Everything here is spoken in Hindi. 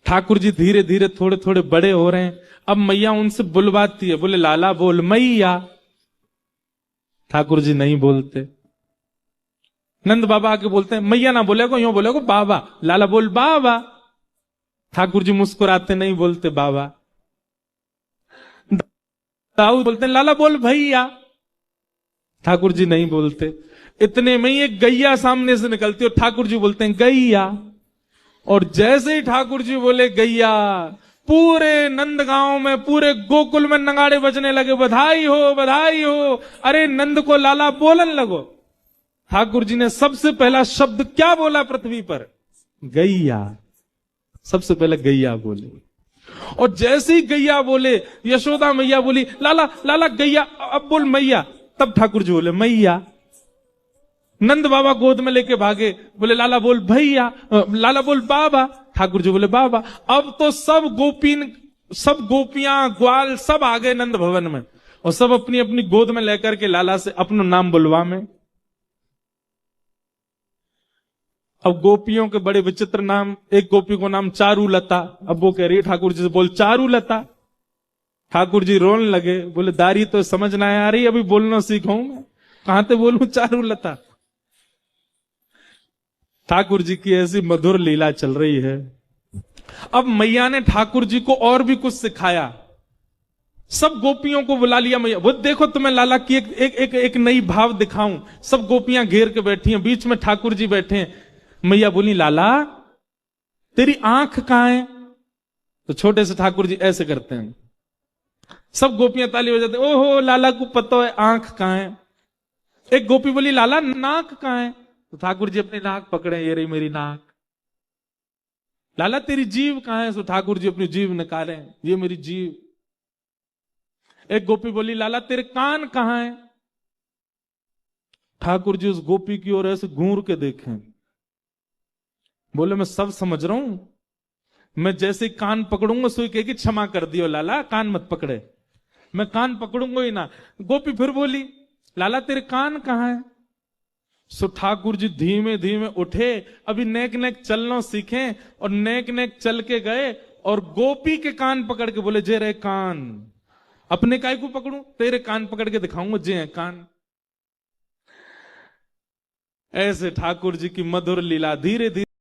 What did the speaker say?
ठाकुर जी धीरे धीरे थोड़े थोड़े बड़े हो रहे हैं। अब मैया उनसे बुलवाती है, बोले लाला बोल मैया। ठाकुर जी नहीं बोलते। नंद बाबा आके बोलते हैं मैया ना बोले को, यूं बोले को बाबा। लाला बोल बाबा। ठाकुर जी मुस्कुराते, नहीं बोलते बाबा। दाऊद बोलते हैं लाला बोल भैया। ठाकुर जी नहीं बोलते। इतने में ही एक गैया सामने से निकलती है और ठाकुर जी बोलते हैं गैया। और जैसे ही ठाकुर जी बोले गैया, पूरे नंदगांव में, पूरे गोकुल में नगाड़े बजने लगे, बधाई हो बधाई हो, अरे नंद को लाला बोलन लगो। ठाकुर जी ने सबसे पहला शब्द क्या बोला पृथ्वी पर? गैया। सबसे पहले गैया बोले। और जैसे ही गैया बोले, यशोदा मैया बोली लाला लाला गैया, अब बोल मैया। तब ठाकुर जी बोले मैया। नंद बाबा गोद में लेके भागे, बोले लाला बोल भैया, लाला बोल बाबा। ठाकुर जी बोले बाबा। अब तो सब गोपियां ग्वाल सब आ गए नंद भवन में, और सब अपनी अपनी गोद में लेकर के लाला से अपना नाम बुलवा में। अब गोपियों के बड़े विचित्र नाम। एक गोपी को नाम चारुलता। अब वो कह रही है ठाकुर जी से बोल चारुलता। ठाकुर जी रोने लगे, बोले दारी तो समझ ना आ रही, अभी बोलना सीखूं मैं, कहां से बोलूं चारुलता। ठाकुर जी की ऐसी मधुर लीला चल रही है। अब मैया ने ठाकुर जी को और भी कुछ सिखाया। सब गोपियों को बुला लिया मैया, वो देखो तुम्हें लाला की एक नई भाव दिखाऊं। सब गोपियां घेर के बैठी हैं, बीच में ठाकुर जी बैठे हैं। मैया बोली लाला तेरी आंख कहां है? तो छोटे से ठाकुर जी ऐसे करते हैं, सब गोपियां ताली बजाते, ओहो लाला को पता है आंख कहां है। एक गोपी बोली लाला नाक कहां है? तो ठाकुर जी अपनी नाक पकड़े, ये रही मेरी नाक। लाला तेरी जीभ कहां है? तो ठाकुर जी अपनी जीभ निकाले, ये मेरी जीभ। एक गोपी बोली लाला तेरे कान कहां है? ठाकुर जी उस गोपी की ओर ऐसे घूर के देखें, बोले मैं सब समझ रहा हूं, मैं जैसे कान पकड़ूंगा सोई कहेगी क्षमा कर दियो लाला, कान मत पकड़े। मैं कान पकड़ूंगा ही ना। गोपी फिर बोली लाला तेरे कान कहां है? सो ठाकुर जी धीमे धीमे उठे, अभी नेक नेक चलना सीखे, और नेक नेक चल के गए और गोपी के कान पकड़ के बोले जे रे कान। अपने काय को पकड़ूं? तेरे कान पकड़ के दिखाऊंगा जे है कान। ऐसे ठाकुर जी की मधुर लीला धीरे धीरे